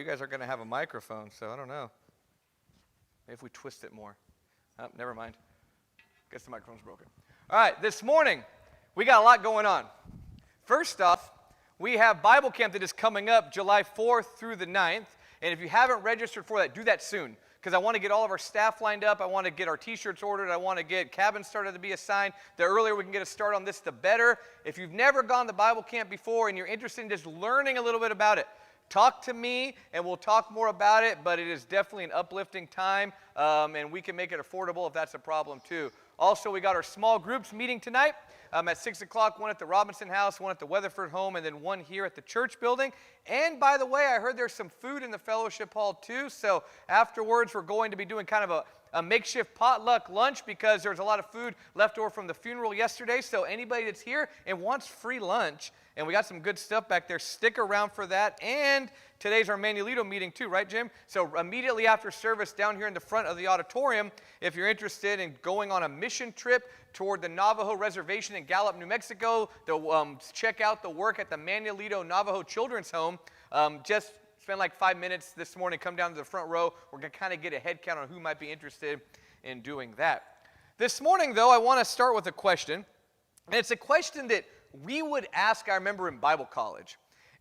You guys are going to have a microphone, so I don't know. Maybe if we twist it more. Oh, never mind. Guess the microphone's broken. All right, this morning, we got a lot going on. First off, we have Bible camp that is coming up July 4th through the 9th. And if you haven't registered for that, do that soon. Because I want to get all of our staff lined up. I want to get our t-shirts ordered. I want to get cabins started to be assigned. The earlier we can get a start on this, the better. If you've never gone to Bible camp before and you're interested in just learning a little bit about it, talk to me and we'll talk more about it. But it is definitely an uplifting time, and we can make it affordable if that's a problem too. Also, we got our small groups meeting tonight at 6 o'clock, one at the Robinson House, one at the Weatherford home, and then one here at the church building. And by the way, I heard there's some food in the fellowship hall too, so afterwards we're going to be doing kind of a makeshift potluck lunch because there's a lot of food left over from the funeral yesterday. So anybody that's here and wants free lunch, and we got some good stuff back there, stick around for that. And today's our Manuelito meeting too, right, Jim? So immediately after service down here in the front of the auditorium, if you're interested in going on a mission trip toward the Navajo Reservation in Gallup, New Mexico, to check out the work at the Manuelito Navajo Children's Home, just spend like 5 minutes this morning, come down to the front row. We're going to kind of get a head count on who might be interested in doing that. This morning, though, I want to start with a question. And it's a question that we would ask, I remember, in Bible college.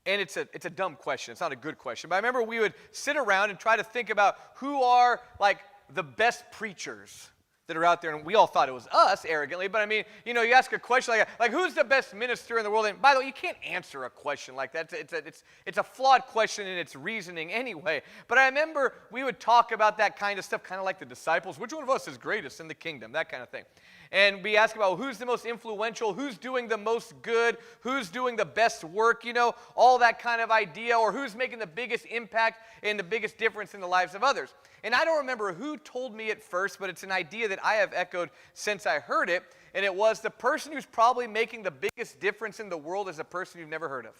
And it's a dumb question. It's not a good question. But I remember we would sit around and try to think about who are, like, the best preachers that are out there. And we all thought it was us, arrogantly. But I mean, you know, you ask a question like who's the best minister in the world? And by the way, you can't answer a question like that. It's a flawed question in its reasoning anyway. But I remember we would talk about that kind of stuff, kind of like the disciples. Which one of us is greatest in the kingdom? That kind of thing. And we ask about who's the most influential, who's doing the most good, who's doing the best work, you know, all that kind of idea, or who's making the biggest impact and the biggest difference in the lives of others. And I don't remember who told me it first, but it's an idea that I have echoed since I heard it, and it was the person who's probably making the biggest difference in the world is a person you've never heard of.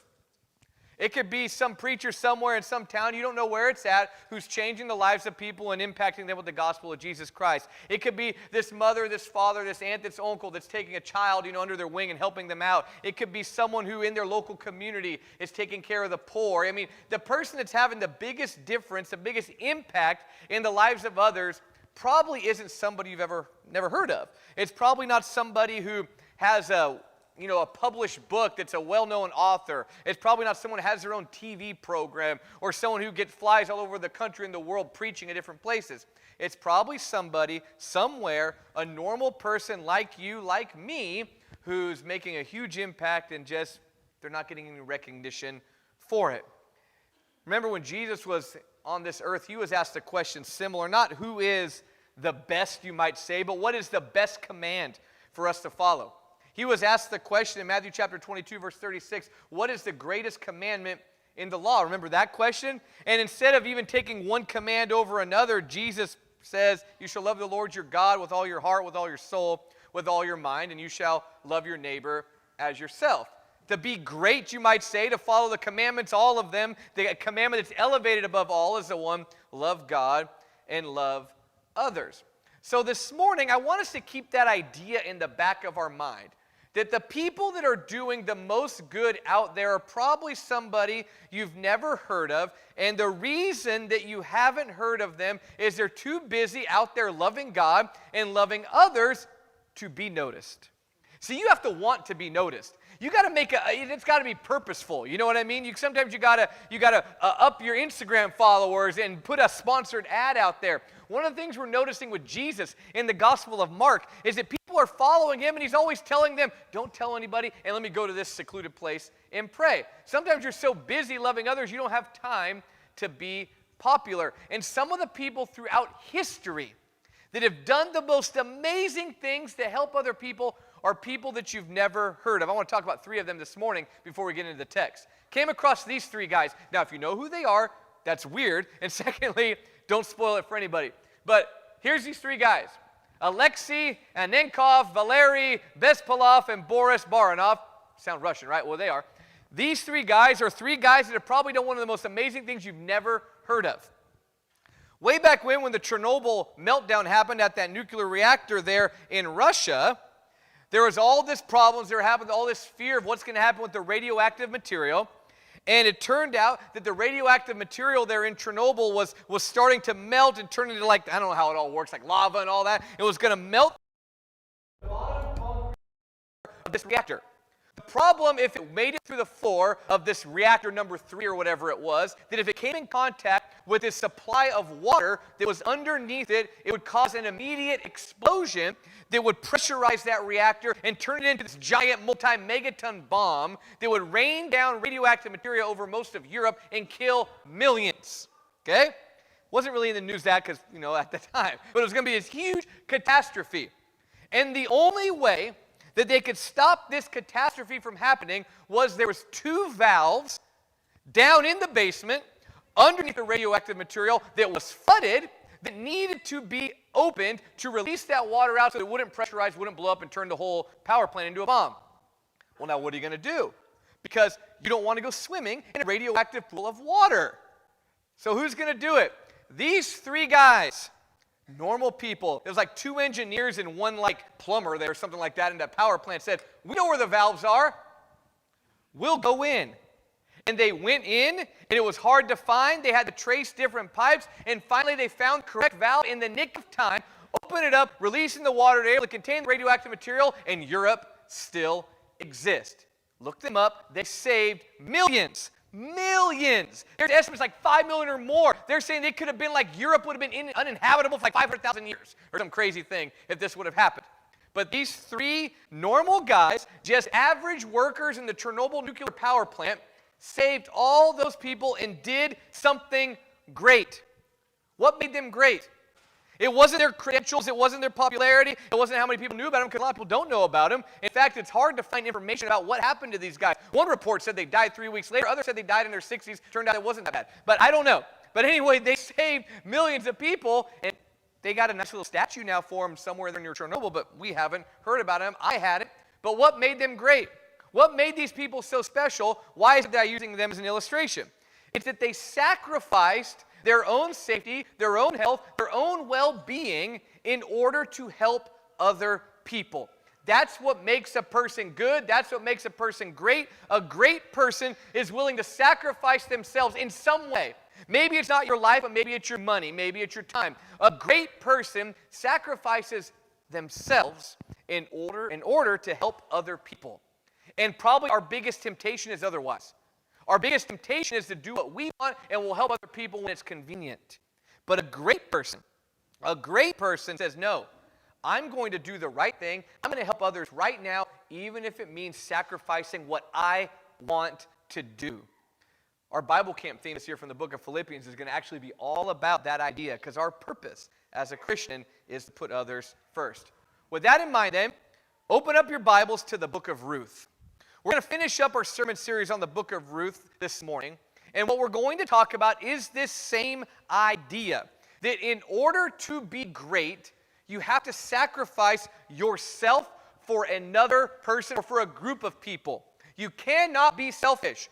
It could be some preacher somewhere in some town, you don't know where it's at, who's changing the lives of people and impacting them with the gospel of Jesus Christ. It could be this mother, this father, this aunt, this uncle that's taking a child, you know, under their wing and helping them out. It could be someone who in their local community is taking care of the poor. I mean, the person that's having the biggest difference, the biggest impact in the lives of others probably isn't somebody you've never heard of. It's probably not somebody who has a published book that's a well-known author. It's probably not someone who has their own TV program or someone who flies all over the country and the world preaching at different places. It's probably somebody, somewhere, a normal person like you, like me, who's making a huge impact and just, they're not getting any recognition for it. Remember when Jesus was on this earth, he was asked a question similar, not who is the best, you might say, but what is the best command for us to follow? He was asked the question in Matthew chapter 22, verse 36, what is the greatest commandment in the law? Remember that question? And instead of even taking one command over another, Jesus says, you shall love the Lord your God with all your heart, with all your soul, with all your mind, and you shall love your neighbor as yourself. To be great, you might say, to follow the commandments, all of them, the commandment that's elevated above all is the one, love God and love others. So this morning, I want us to keep that idea in the back of our mind. That the people that are doing the most good out there are probably somebody you've never heard of, and the reason that you haven't heard of them is they're too busy out there loving God and loving others to be noticed. See, you have to want to be noticed. You got to it's got to be purposeful. You know what I mean? Sometimes you got to up your Instagram followers and put a sponsored ad out there. One of the things we're noticing with Jesus in the Gospel of Mark is that people are following him, and he's always telling them, don't tell anybody, and let me go to this secluded place and pray. Sometimes you're so busy loving others, you don't have time to be popular. And some of the people throughout history that have done the most amazing things to help other people are people that you've never heard of. I want to talk about 3 of them this morning before we get into the text. Came across these 3 guys. Now, if you know who they are, that's weird. And secondly, don't spoil it for anybody. But here's these 3 guys. Alexei, Anenkov, Valery Bespalov, and Boris Baranov. Sound Russian, right? Well, they are. These 3 guys are 3 guys that have probably done one of the most amazing things you've never heard of. Way back when the Chernobyl meltdown happened at that nuclear reactor there in Russia, there was all this problems, there happened all this fear of what's going to happen with the radioactive material. And it turned out that the radioactive material there in Chernobyl was starting to melt and turn into, like, I don't know how it all works, like lava and all that. It was going to melt the bottom of this reactor. The problem, if it made it through the floor of this reactor number 3 or whatever it was, that if it came in contact with this supply of water that was underneath it, it would cause an immediate explosion that would pressurize that reactor and turn it into this giant multi-megaton bomb that would rain down radioactive material over most of Europe and kill millions. Okay? Wasn't really in the news that because, at the time. But it was going to be this huge catastrophe. And the only way that they could stop this catastrophe from happening was there was 2 valves down in the basement underneath the radioactive material that was flooded that needed to be opened to release that water out so it wouldn't pressurize, wouldn't blow up and turn the whole power plant into a bomb. Well, now what are you going to do? Because you don't want to go swimming in a radioactive pool of water. So who's going to do it? These 3 guys. Normal people. It was like 2 engineers and 1 plumber there or something like that in that power plant said, we know where the valves are. We'll go in. And they went in, and it was hard to find. They had to trace different pipes, and finally they found the correct valve in the nick of time, open it up, releasing the water to contain the radioactive material, and Europe still exists. Look them up. They saved millions. Millions. There's estimates like 5 million or more. They're saying they could have been Europe would have been uninhabitable for 500,000 years or some crazy thing if this would have happened. But these 3 normal guys, just average workers in the Chernobyl nuclear power plant, saved all those people and did something great. What made them great? It wasn't their credentials, it wasn't their popularity, it wasn't how many people knew about them, because a lot of people don't know about them. In fact, it's hard to find information about what happened to these guys. One report said they died 3 weeks later, others said they died in their 60s. Turned out it wasn't that bad. But I don't know. But anyway, they saved millions of people, and they got a nice little statue now for them somewhere near Chernobyl, but we haven't heard about them. I hadn't. But what made them great? What made these people so special? Why is it that I'm using them as an illustration? It's that they sacrificed their own safety, their own health, their own well-being in order to help other people. That's what makes a person good. That's what makes a person great. A great person is willing to sacrifice themselves in some way. Maybe it's not your life, but maybe it's your money, maybe it's your time. A great person sacrifices themselves in order to help other people. And probably our biggest temptation is otherwise. Our biggest temptation is to do what we want and we'll help other people when it's convenient. But a great person says, no, I'm going to do the right thing. I'm going to help others right now, even if it means sacrificing what I want to do. Our Bible camp theme this year from the book of Philippians is going to actually be all about that idea, because our purpose as a Christian is to put others first. With that in mind then, open up your Bibles to the book of Ruth. We're going to finish up our sermon series on the book of Ruth this morning. And what we're going to talk about is this same idea, that in order to be great, you have to sacrifice yourself for another person or for a group of people. You cannot be selfish.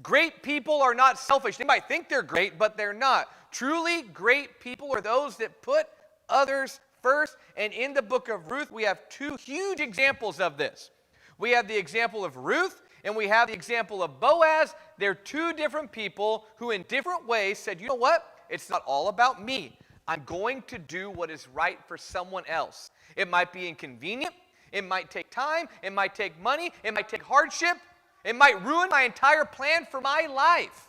Great people are not selfish. They might think they're great, but they're not. Truly great people are those that put others first. And in the book of Ruth, we have 2 huge examples of this. We have the example of Ruth, and we have the example of Boaz. They're 2 different people who in different ways said, you know what? It's not all about me. I'm going to do what is right for someone else. It might be inconvenient. It might take time. It might take money. It might take hardship. It might ruin my entire plan for my life.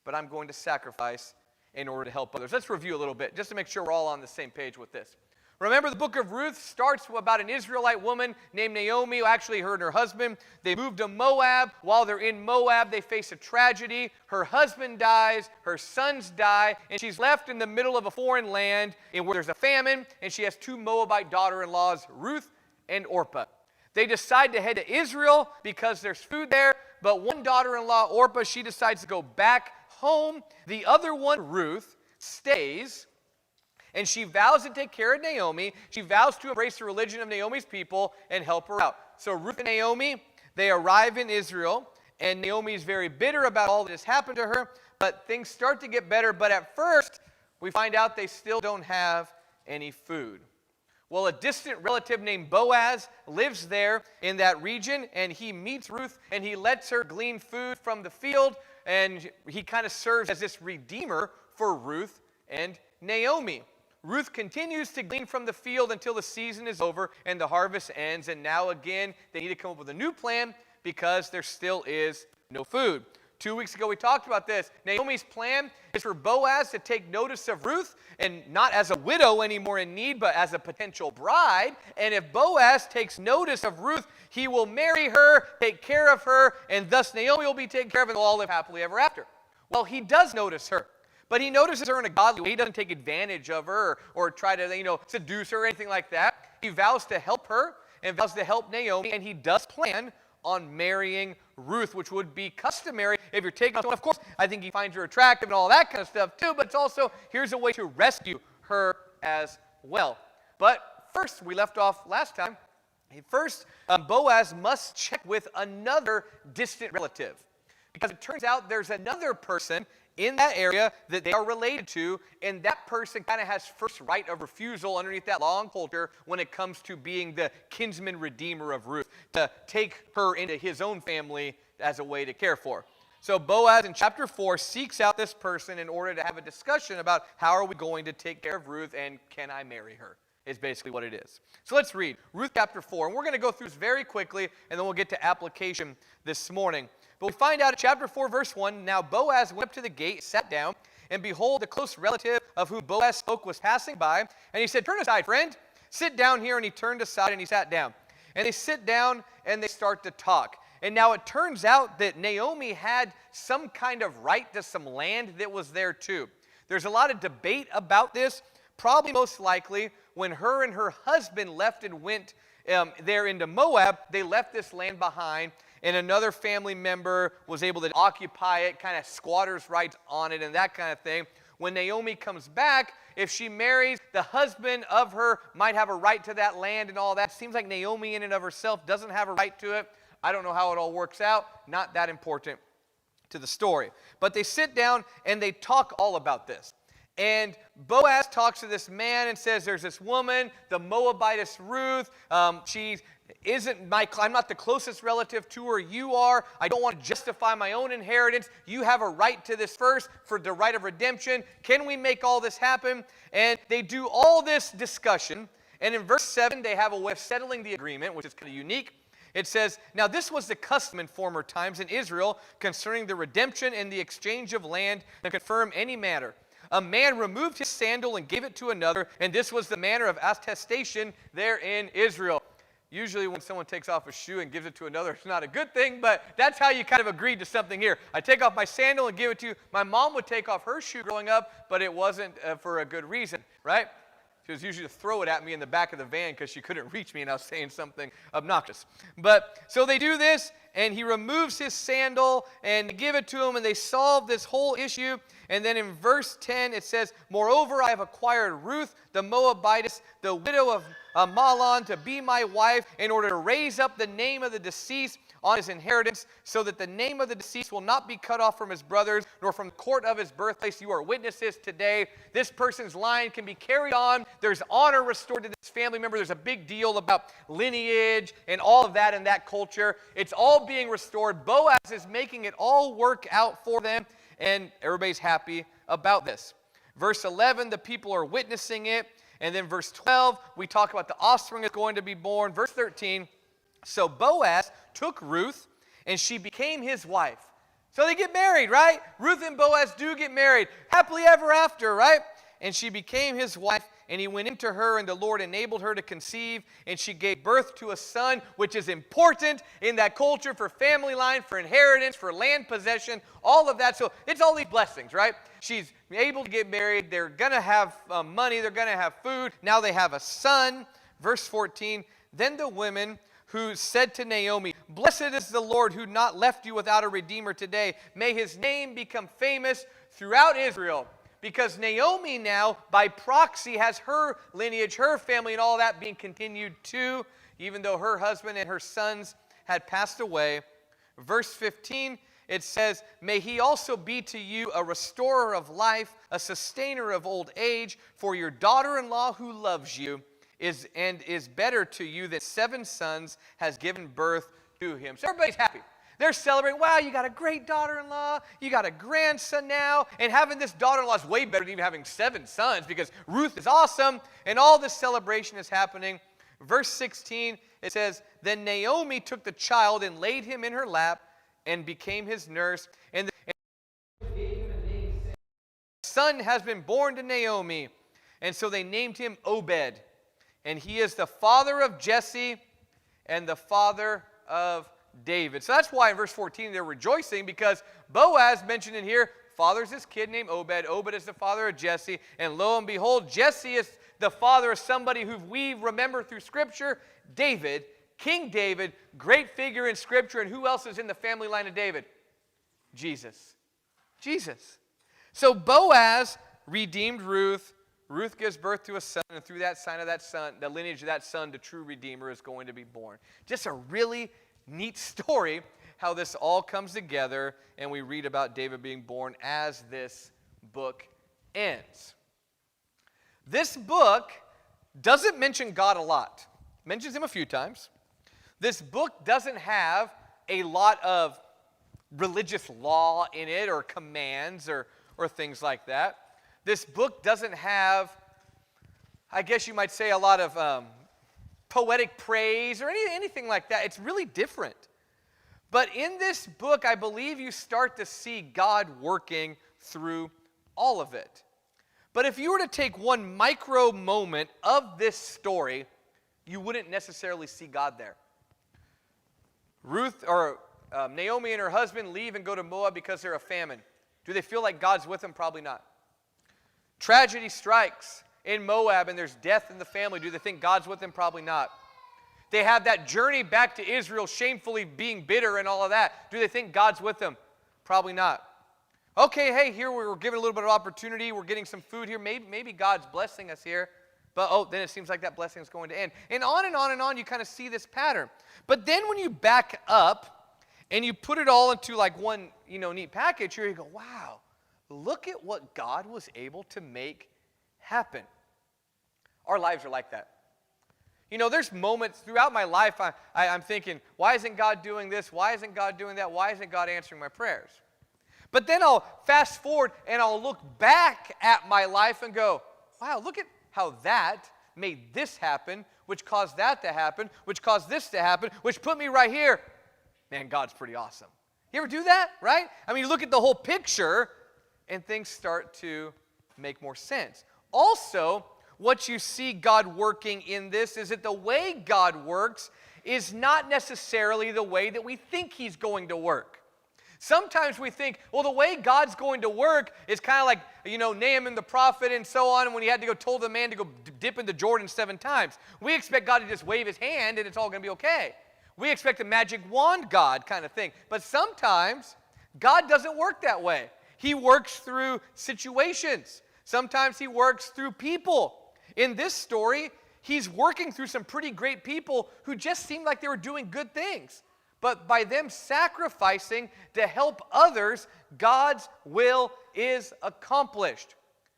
But I'm going to sacrifice in order to help others. Let's review a little bit, just to make sure we're all on the same page with this. Remember, the book of Ruth starts about an Israelite woman named Naomi, who actually her and her husband, they moved to Moab. While they're in Moab, they face a tragedy. Her husband dies, her sons die, and she's left in the middle of a foreign land where there's a famine, and she has 2 Moabite daughter-in-laws, Ruth and Orpah. They decide to head to Israel because there's food there, but one daughter-in-law, Orpah, she decides to go back home. The other one, Ruth, stays, and she vows to take care of Naomi. She vows to embrace the religion of Naomi's people and help her out. So Ruth and Naomi, they arrive in Israel, and Naomi is very bitter about all that has happened to her, but things start to get better. But at first, we find out they still don't have any food. Well, a distant relative named Boaz lives there in that region, and he meets Ruth, and he lets her glean food from the field, and he kind of serves as this redeemer for Ruth and Naomi. Ruth continues to glean from the field until the season is over and the harvest ends, and now again they need to come up with a new plan because there still is no food. 2 weeks ago we talked about this. Naomi's plan is for Boaz to take notice of Ruth, and not as a widow anymore in need, but as a potential bride. And if Boaz takes notice of Ruth, he will marry her, take care of her, and thus Naomi will be taken care of, and they'll all live happily ever after. Well, he does notice her. But he notices her in a godly way. He doesn't take advantage of her or try to, seduce her or anything like that. He vows to help her and vows to help Naomi, and he does plan on marrying Ruth, which would be customary if you're taking on someone. Of course, I think he finds her attractive and all that kind of stuff too, but it's also, here's a way to rescue her as well. But first, we left off last time. First, Boaz must check with another distant relative, because it turns out there's another person in that area that they are related to, and that person kind of has first right of refusal underneath that law and culture when it comes to being the kinsman redeemer of Ruth, to take her into his own family as a way to care for. So Boaz in chapter 4 seeks out this person in order to have a discussion about how are we going to take care of Ruth and can I marry her, is basically what it is. So let's read Ruth chapter 4, and we're going to go through this very quickly, and then we'll get to application this morning. But we find out in chapter 4, verse 1, now Boaz went up to the gate, sat down, and behold, the close relative of whom Boaz spoke was passing by. And he said, turn aside, friend, sit down here. And he turned aside and he sat down. And they sit down and they start to talk. And now it turns out that Naomi had some kind of right to some land that was there too. There's a lot of debate about this. Probably most likely when her and her husband left and went there into Moab, they left this land behind, and another family member was able to occupy it, kind of squatters' rights on it and that kind of thing. When Naomi comes back, if she marries, the husband of her might have a right to that land and all that. Seems like Naomi in and of herself doesn't have a right to it. I don't know how it all works out. Not that important to the story. But they sit down and they talk all about this. And Boaz talks to this man and says, there's this woman, the Moabitess Ruth. I'm not the closest relative to her. You are. I don't want to justify my own inheritance. You have a right to this first for the right of redemption. Can we make all this happen? And they do all this discussion. And in verse 7, they have a way of settling the agreement, which is kind of unique. It says, now this was the custom in former times in Israel concerning the redemption and the exchange of land to confirm any matter. A man removed his sandal and gave it to another, and this was the manner of attestation there in Israel. Usually when someone takes off a shoe and gives it to another, it's not a good thing, but that's how you kind of agreed to something here. I take off my sandal and give it to you. My mom would take off her shoe growing up, but it wasn't for a good reason, right? She was usually to throw it at me in the back of the van because she couldn't reach me and I was saying something obnoxious. But so they do this, and he removes his sandal and give it to him, and they solve this whole issue. And then in verse 10 it says, moreover, I have acquired Ruth the Moabitess, the widow of Mahlon, to be my wife, in order to raise up the name of the deceased on his inheritance, so that the name of the deceased will not be cut off from his brothers, nor from the court of his birthplace. You are witnesses today. This person's line can be carried on. There's honor restored to this family member. There's a big deal about lineage and all of that in that culture. It's all being restored. Boaz is making it all work out for them, and everybody's happy about this. Verse 11, the people are witnessing it. And then verse 12, we talk about the offspring that's going to be born. Verse 13, so Boaz took Ruth, and she became his wife. So they get married, right? Ruth and Boaz do get married. Happily ever after, right? And she became his wife, and he went into her, and the Lord enabled her to conceive, and she gave birth to a son, which is important in that culture for family line, for inheritance, for land possession, all of that. So it's all these blessings, right? She's able to get married. They're going to have money. They're going to have food. Now they have a son. Verse 14, then the women who said to Naomi, blessed is the Lord who not left you without a redeemer today. May his name become famous throughout Israel. Because Naomi now, by proxy, has her lineage, her family, and all that being continued too, even though her husband and her sons had passed away. Verse 15, it says, may he also be to you a restorer of life, a sustainer of old age, for your daughter-in-law who loves you is better to you than 7 sons has given birth to him. So everybody's happy. They're celebrating. Wow, you got a great daughter-in-law. You got a grandson now. And having this daughter-in-law is way better than even having 7 sons because Ruth is awesome. And all this celebration is happening. Verse 16, it says, Then Naomi took the child and laid him in her lap and became his nurse. And gave him a name, saying, son has been born to Naomi. And so they named him Obed. And he is the father of Jesse and the father of David. So that's why in verse 14 they're rejoicing, because Boaz mentioned in here, father's this kid named Obed. Obed is the father of Jesse. And lo and behold, Jesse is the father of somebody who we remember through Scripture, David, King David, great figure in Scripture. And who else is in the family line of David? Jesus. Jesus. So Boaz redeemed Ruth. Ruth gives birth to a son, and through that sign of that son, the lineage of that son, the true Redeemer is going to be born. Just a really neat story how this all comes together, and we read about David being born as this book ends. This book doesn't mention God a lot. It mentions him a few times. This book doesn't have a lot of religious law in it or commands or things like that. This book doesn't have, I guess you might say, a lot of poetic praise or anything like that. It's really different. But in this book, I believe you start to see God working through all of it. But if you were to take one micro moment of this story, you wouldn't necessarily see God there. Naomi and her husband leave and go to Moab because they're a famine. Do they feel like God's with them? Probably not. Tragedy strikes in Moab and there's death in the family. Do they think God's with them? Probably not. They have that journey back to Israel, shamefully being bitter and all of that. Do they think God's with them? Probably not. Okay, hey, here we're given a little bit of opportunity. We're getting some food here. Maybe God's blessing us here. But, then it seems like that blessing is going to end. And on and on and on, you kind of see this pattern. But then when you back up and you put it all into like one, neat package here, you go, wow, look at what God was able to make happen. Our lives are like that. There's moments throughout my life I'm thinking, why isn't God doing this? Why isn't God doing that? Why isn't God answering my prayers? But then I'll fast forward and I'll look back at my life and go, wow, look at how that made this happen, which caused that to happen, which caused this to happen, which put me right here. Man, God's pretty awesome. You ever do that, right? I mean, you look at the whole picture and things start to make more sense. Also, what you see God working in this is that the way God works is not necessarily the way that we think he's going to work. Sometimes we think, well, the way God's going to work is kind of like, Naaman the prophet and so on, when he had to go told the man to go dip into Jordan 7 times. We expect God to just wave his hand and it's all going to be okay. We expect a magic wand God kind of thing. But sometimes God doesn't work that way. He works through situations. Sometimes he works through people. In this story, he's working through some pretty great people who just seemed like they were doing good things. But by them sacrificing to help others, God's will is accomplished.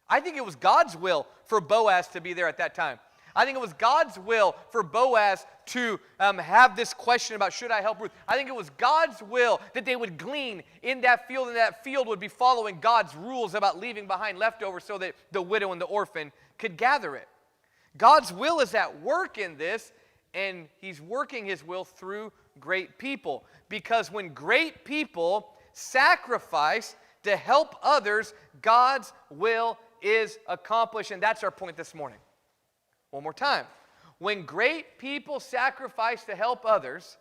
I think it was God's will for Boaz to be there at that time. I think it was God's will for Boaz to have this question about, should I help Ruth? I think it was God's will that they would glean in that field, and that field would be following God's rules about leaving behind leftovers so that the widow and the orphan could gather it. God's will is at work in this, and he's working his will through great people. Because when great people sacrifice to help others, God's will is accomplished. And that's our point this morning. One more time. When great people sacrifice to help others,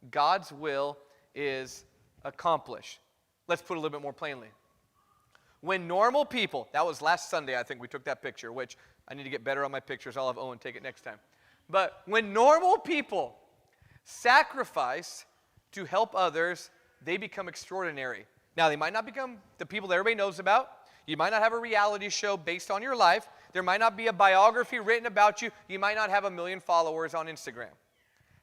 God's will is accomplished. Let's put it a little bit more plainly. When normal people, that was last Sunday, I think we took that picture, which I need to get better on my pictures. I'll have Owen take it next time. But when normal people sacrifice to help others, they become extraordinary. Now, they might not become the people that everybody knows about. You might not have a reality show based on your life. There might not be a biography written about you. You might not have 1 million followers on Instagram.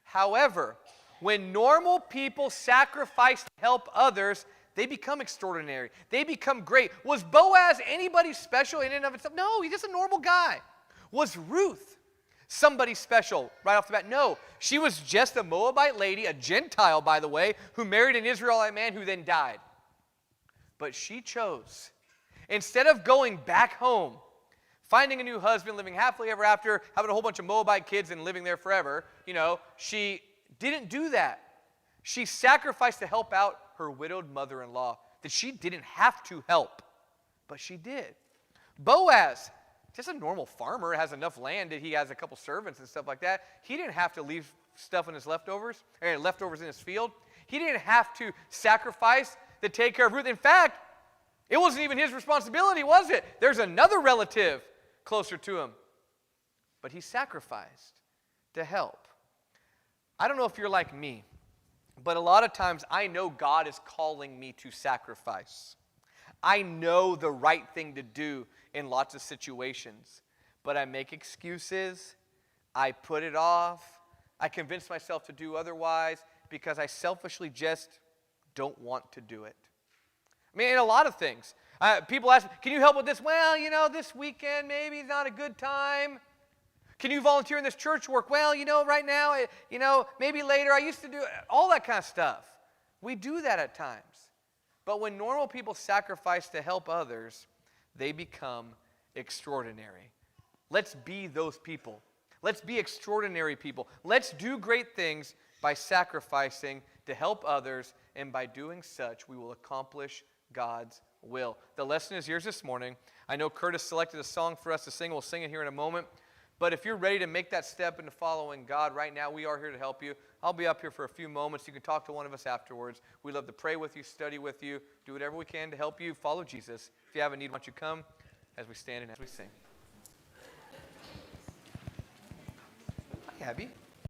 However, when normal people sacrifice to help others, they become extraordinary. They become great. Was Boaz anybody special in and of itself? No, he's just a normal guy. Was Ruth somebody special right off the bat. No, she was just a Moabite lady, a Gentile, by the way, who married an Israelite man who then died. But she chose, instead of going back home, finding a new husband, living happily ever after, having a whole bunch of Moabite kids and living there forever, she didn't do that. She sacrificed to help out her widowed mother-in-law that she didn't have to help, but she did. Boaz, just a normal farmer, has enough land that he has a couple servants and stuff like that. He didn't have to leave stuff in his leftovers in his field. He didn't have to sacrifice to take care of Ruth. In fact, it wasn't even his responsibility, was it? There's another relative closer to him. But he sacrificed to help. I don't know if you're like me, but a lot of times I know God is calling me to sacrifice. I know the right thing to do in lots of situations, but I make excuses, I put it off, I convince myself to do otherwise because I selfishly just don't want to do it. I mean, in a lot of things. People ask, can you help with this? Well, this weekend maybe is not a good time. Can you volunteer in this church work? Well, right now, maybe later. I used to do all that kind of stuff. We do that at times. But when normal people sacrifice to help others, they become extraordinary. Let's be those people. Let's be extraordinary people. Let's do great things by sacrificing to help others, and by doing such, we will accomplish God's will. The lesson is yours this morning. I know Curtis selected a song for us to sing. We'll sing it here in a moment. But if you're ready to make that step into following God right now, we are here to help you. I'll be up here for a few moments. You can talk to one of us afterwards. We'd love to pray with you, study with you, do whatever we can to help you follow Jesus. If you have a need, why don't you come as we stand and as we sing. Hi, Abby.